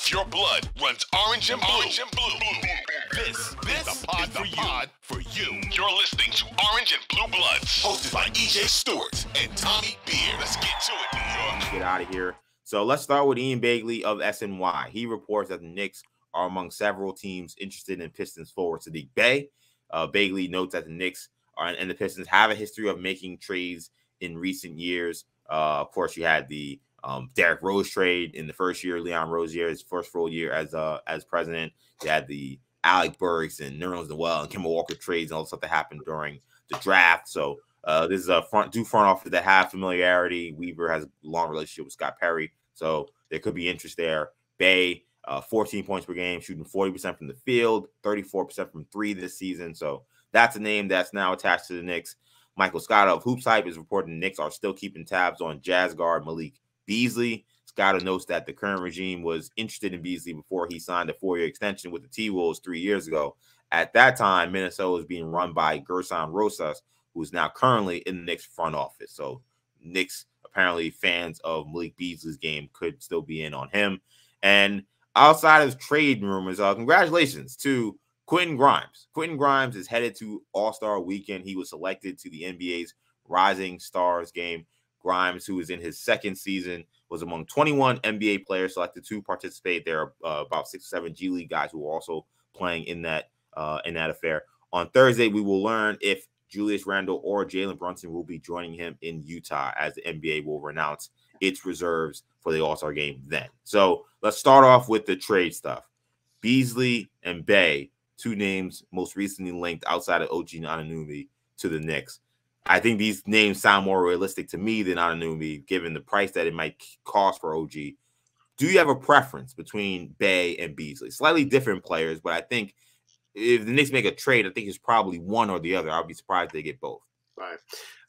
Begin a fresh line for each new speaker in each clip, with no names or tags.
If your blood runs orange and blue, this is the pod for you. You're listening to Orange and Blue Bloods, hosted by EJ Stewart and Tommy Beer. Let's get to it, New York.
Get out of here. So let's start with Ian Begley of SNY. He reports that the Knicks are among several teams interested in Pistons forward Sadiq Bey. Begley notes that the Knicks and the Pistons have a history of making trades in recent years. Of course, you had the Derrick Rose trade in the first year, Leon Rozier's first full year as president. You had the Alec Burks and Nerlens Noel and Kemba Walker trades and all the stuff that happened during the draft. So this is a front office that have familiarity. Weaver has a long relationship with Scott Perry, so there could be interest there. Bey, 14 points per game, shooting 40% from the field, 34% from three this season. So that's a name that's now attached to the Knicks. Michael Scott of Hoops Hype is reporting the Knicks are still keeping tabs on Jazz guard Malik Beasley. Scott notes that the current regime was interested in Beasley before he signed a 4-year extension with the T-Wolves 3 years ago. At that time, Minnesota was being run by Gerson Rosas, who is now currently in the Knicks front office. So Knicks, apparently fans of Malik Beasley's game, could still be in on him. And outside of trade rumors, congratulations to Quentin Grimes. Quentin Grimes is headed to All-Star Weekend. He was selected to the NBA's Rising Stars game. Grimes, who is in his second season, was among 21 NBA players selected to participate. There are about 6 or 7 G League guys who are also playing in that affair. On Thursday, we will learn if Julius Randle or Jalen Brunson will be joining him in Utah, as the NBA will announce its reserves for the All-Star game then. So let's start off with the trade stuff. Beasley and Bey, 2 names most recently linked outside of OG Anunoby to the Knicks. I think these names sound more realistic to me than Anunoby, given the price that it might cost for OG. Do you have a preference between Bey and Beasley? Slightly different players, but I think if the Knicks make a trade, I think it's probably one or the other. I'll be surprised they get both.
Right.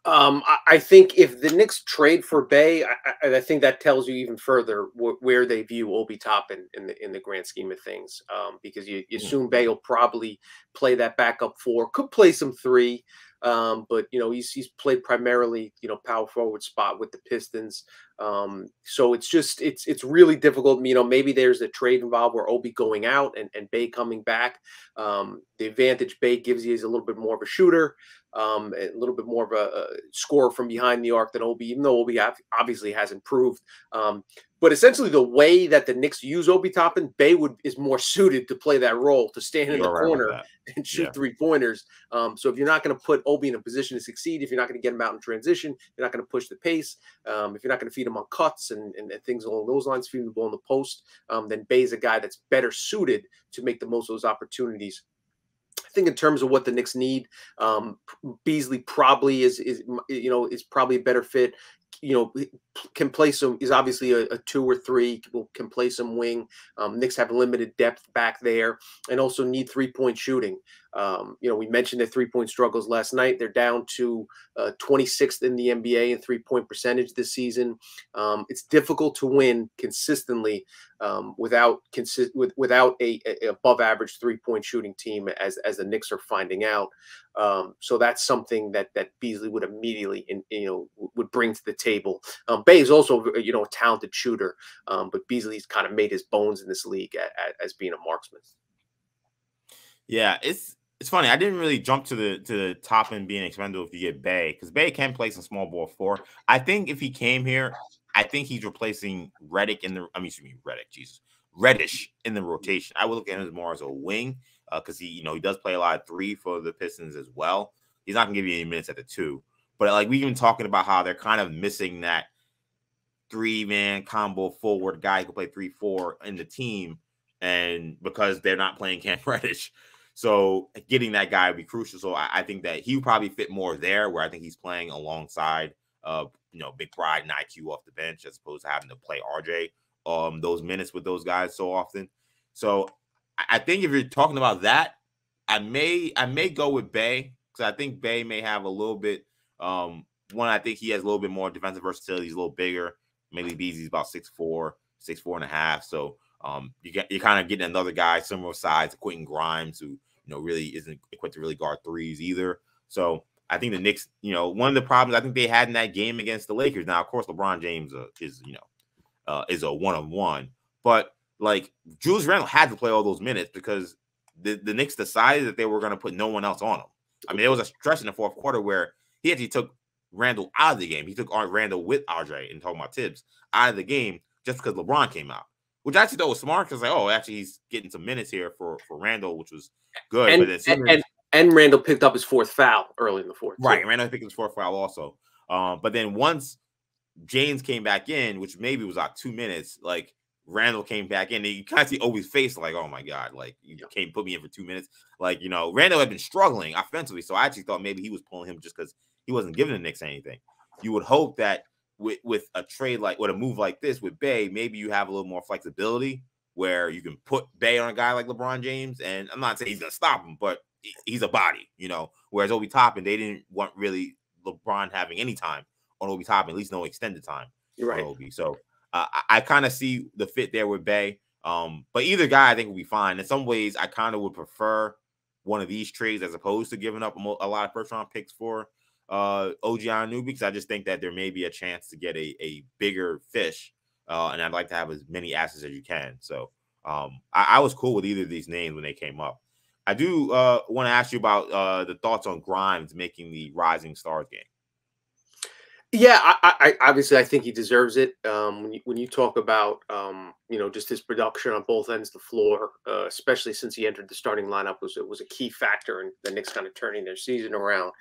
I think if the Knicks trade for Bey, I think that tells you even further where they view Obi Toppin in the grand scheme of things, because you assume Bey will probably play that backup 4, could play some 3. But he's played primarily power forward spot with the Pistons, so it's really difficult. Maybe there's a trade involved where Obi going out and Bey coming back. The advantage Bey gives you is a little bit more of a shooter, a little bit more of a scorer from behind the arc than Obi, even though Obi obviously has improved. But essentially, the way that the Knicks use Obi Toppin, Bey is more suited to play that role, to stand in the corner and shoot 3-pointers. So if you're not going to put Obi in a position to succeed, if you're not going to get him out in transition, you're not going to push the pace, if you're not going to feed him on cuts and things along those lines, feed him the ball in the post, then Bey's a guy that's better suited to make the most of those opportunities. I think in terms of what the Knicks need, Beasley probably is probably a better fit. Can play some, is obviously a 2 or 3, can play some wing. Knicks have limited depth back there and also need 3-point shooting. We mentioned their 3-point struggles last night. They're down to 26th in the NBA in 3-point percentage this season. It's difficult to win consistently without a above average 3-point shooting team, as the Knicks are finding out. So that's something that Beasley would immediately would bring to the table. Bey is also a talented shooter, but Beasley's kind of made his bones in this league as being a marksman.
Yeah, it's funny. I didn't really jump to the top and being expendable if you get Bey, because Bey can play some small ball 4. I think if he came here, I think he's replacing Reddish in the rotation. I would look at him more as a wing, because he does play a lot of 3 for the Pistons as well. He's not gonna give you any minutes at the 2, but like we've been talking about how they're kind of missing that 3-man combo forward guy who can play 3-4 in the team, and because they're not playing Cam Reddish. So getting that guy would be crucial. So I think that he would probably fit more there, where I think he's playing alongside Big Pride and IQ off the bench, as opposed to having to play RJ those minutes with those guys so often. So I think if you're talking about that, I may go with Bey, because I think Bey may have a little bit I think he has a little bit more defensive versatility. He's a little bigger. Maybe Beasley's about 6'4", 6'4.5". So you're kind of getting another guy similar size to Quentin Grimes, who really isn't equipped to really guard 3s either. So I think the Knicks, one of the problems I think they had in that game against the Lakers. Now, of course, LeBron James is a one-on-one, but like Julius Randle had to play all those minutes because the Knicks decided that they were going to put no one else on him. I mean, there was a stretch in the fourth quarter where he actually took Randle out of the game. He took Randle with RJ and talking about Tibbs out of the game just because LeBron came out, which I actually thought was smart because like, oh, actually he's getting some minutes here for Randle, which was good.
And Randle picked up his fourth foul early in the fourth.
Right, too. Randle picked up his fourth foul also. But then once James came back in, which maybe was like 2 minutes, like Randle came back in, and you kind of see Obi's face like, oh my God, like you can't put me in for 2 minutes. Like, you know, Randle had been struggling offensively, so I actually thought maybe he was pulling him just because he wasn't giving the Knicks anything. You would hope that with a trade like with a move like this with Bey, maybe you have a little more flexibility where you can put Bey on a guy like LeBron James, and I'm not saying he's gonna stop him, but he's a body, you know. Whereas Obi Toppin, they didn't want really LeBron having any time on Obi Toppin, at least no extended time on Obi. So I kind of see the fit there with Bey. But either guy I think will be fine. In some ways, I kind of would prefer one of these trades as opposed to giving up a lot of first-round picks for OG Anunoby, because I just think that there may be a chance to get a bigger fish, and I'd like to have as many assets as you can. So I was cool with either of these names when they came up. I do want to ask you about the thoughts on Grimes making the Rising Stars game.
Yeah, I obviously I think he deserves it. When you talk about you know, just his production on both ends of the floor, especially since he entered the starting lineup, was a key factor in the Knicks kind of turning their season around.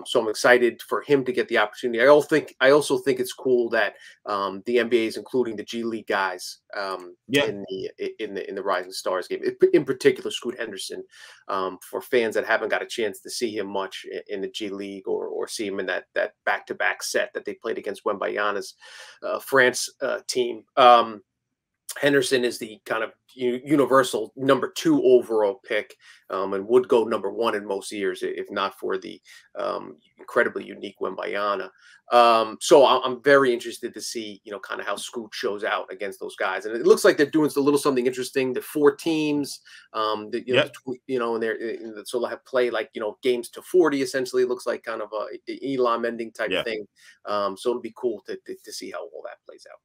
So I'm excited for him to get the opportunity. I also think it's cool that the NBA is including the G League guys in the Rising Stars game. In particular, Scoot Henderson, for fans that haven't got a chance to see him much in the G League or see him in that back-to-back set that they played against Wembanyama's France team. Henderson is the kind of universal number 2 overall pick, and would go number 1 in most years if not for the incredibly unique Wembanyama. So I'm very interested to see, you know, kind of how Scoot shows out against those guys. And it looks like they're doing a little something interesting. The 4 teams, and so they'll have play like, you know, games to 40. Essentially, it looks like kind of a Elam ending type thing. So it'll be cool to see how all that plays out.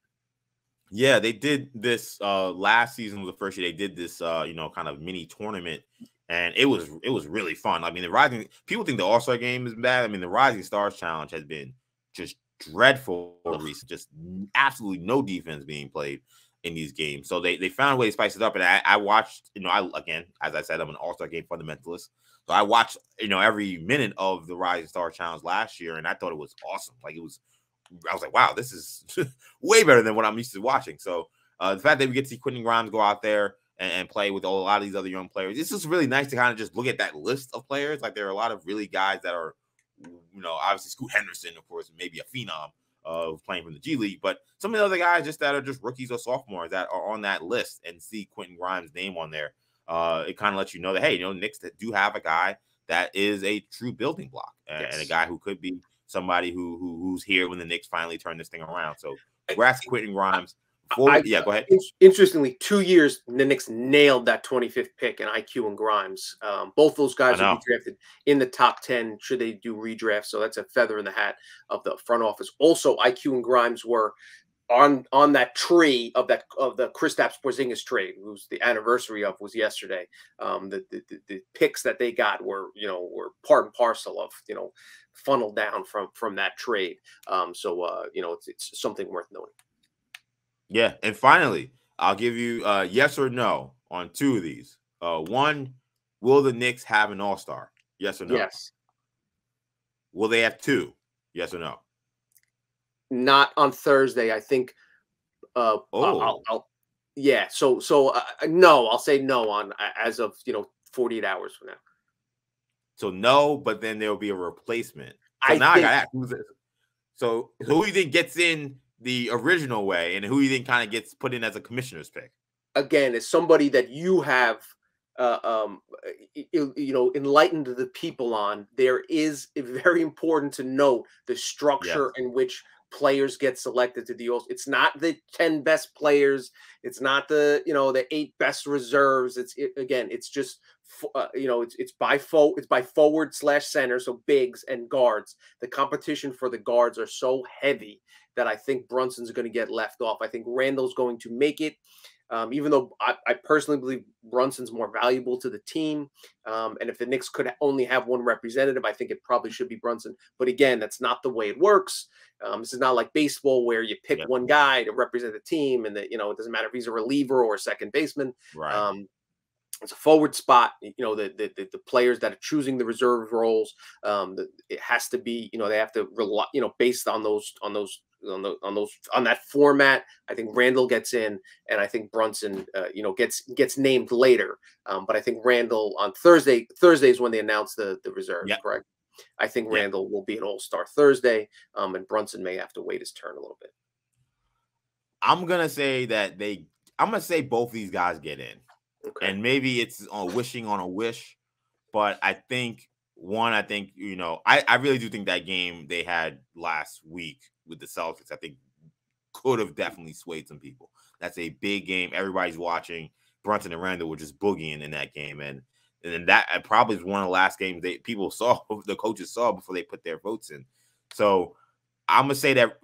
Yeah, they did this last season was the first year they did this you know, kind of mini tournament, and it was really fun. I mean, the Rising, people think the All-Star game is bad. I mean, the Rising Stars Challenge has been just dreadful recent, just absolutely no defense being played in these games. So they found a way to spice it up, and I watched, you know, again, as I said, I'm an All-Star game fundamentalist. So I watched, you know, every minute of the Rising Star Challenge last year, and I thought it was awesome. Like I was like, wow, this is way better than what I'm used to watching. So the fact that we get to see Quentin Grimes go out there and play with a lot of these other young players, it's just really nice to kind of just look at that list of players. Like there are a lot of really guys that are, you know, obviously Scoot Henderson, of course, maybe a phenom playing from the G League, but some of the other guys just that are just rookies or sophomores that are on that list, and see Quentin Grimes' name on there. It kind of lets you know that, hey, you know, Knicks that do have a guy that is a true building block and a guy who could be somebody who's here when the Knicks finally turn this thing around. So congrats to Quentin Grimes. Go ahead.
Interestingly, 2 years the Knicks nailed that 25th pick in IQ and Grimes. Both those guys will be drafted in the top 10 should they do redraft. So that's a feather in the hat of the front office. Also, IQ and Grimes were on that tree of the Kristaps Porzingis trade, whose the anniversary of was yesterday. The picks that they got were part and parcel of, you know, funneled down from that trade. So you know, it's something worth noting.
Yeah, and finally, I'll give you yes or no on 2 of these. One, will the Knicks have an All-Star? Yes or no?
Yes.
Will they have 2? Yes or no?
Not on Thursday. I think. Yeah. So no. I'll say no on as of 48 hours from now.
So no, but then there will be a replacement. So I got to ask, so who do you think gets in the original way, and who do you think kind of gets put in as a commissioner's pick?
Again, as somebody that you have, enlightened the people on, there is very important to note the structure in which players get selected to the All-Star. It's not the 10 best players. It's not the 8 best reserves. It's just it's by forward/center, so bigs and guards. The competition for the guards are so heavy that I think Brunson's going to get left off. I think Randall's going to make it. Even though I personally believe Brunson's more valuable to the team. And if the Knicks could only have one representative, I think it probably should be Brunson. But again, that's not the way it works. This is not like baseball where you pick one guy to represent the team, and that, it doesn't matter if he's a reliever or a second baseman.
Right.
It's a forward spot. The players that are choosing the reserve roles, it has to be, they have to rely, based on that format. I think Randall gets in, and I think Brunson, gets named later. But I think Randall on Thursday is when they announce the reserves, correct? I think Randall will be an All-Star Thursday, and Brunson may have to wait his turn a little bit.
I'm gonna say both these guys get in. Okay. And maybe it's wishing on a wish, but I really do think that game they had last week with the Celtics, I think could have definitely swayed some people. That's a big game. Everybody's watching. Brunson and Randall were just boogieing in that game. And that probably is one of the last games the coaches saw before they put their votes in. So I'm going to say that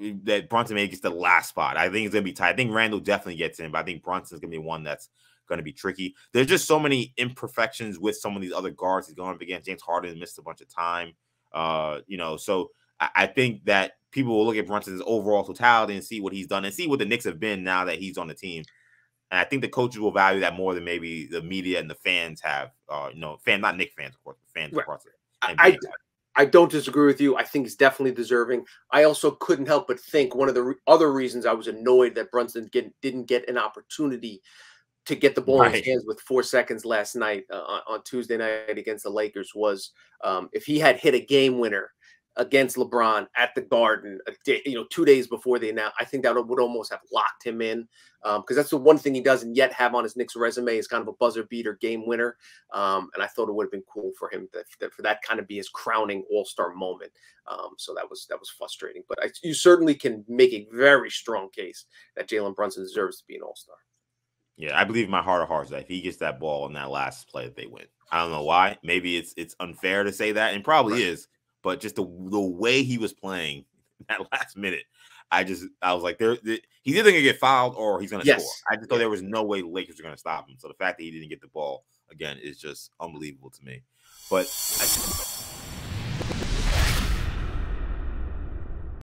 Brunson maybe gets the last spot. I think it's going to be tight. I think Randall definitely gets in, but I think Brunson's going to be one that's going to be tricky. There's just so many imperfections with some of these other guards he's going up against. James Harden missed a bunch of time. So I think that people will look at Brunson's overall totality and see what he's done and see what the Knicks have been now that he's on the team. And I think the coaches will value that more than maybe the media and the fans have. Not Knicks fans, of course, but fans across it.
I don't disagree with you. I think he's definitely deserving. I also couldn't help but think one of the other reasons I was annoyed that Brunson didn't get an opportunity to get the ball in his hands with 4 seconds last night on Tuesday night against the Lakers was if he had hit a game winner against LeBron at the Garden, 2 days before they announced, I think that would almost have locked him in, because that's the one thing he doesn't yet have on his Knicks resume is kind of a buzzer beater game winner. And I thought it would have been cool for him for that kind of be his crowning All-Star moment. So that was frustrating, but you certainly can make a very strong case that Jalen Brunson deserves to be an All-Star.
Yeah, I believe in my heart of hearts that if he gets that ball in that last play, that they win. I don't know why. Maybe it's unfair to say that, and probably is. But just the way he was playing that last minute, I was like, he's either going to get fouled or he's going to score. I just thought there was no way the Lakers were going to stop him. So the fact that he didn't get the ball, again, is just unbelievable to me. But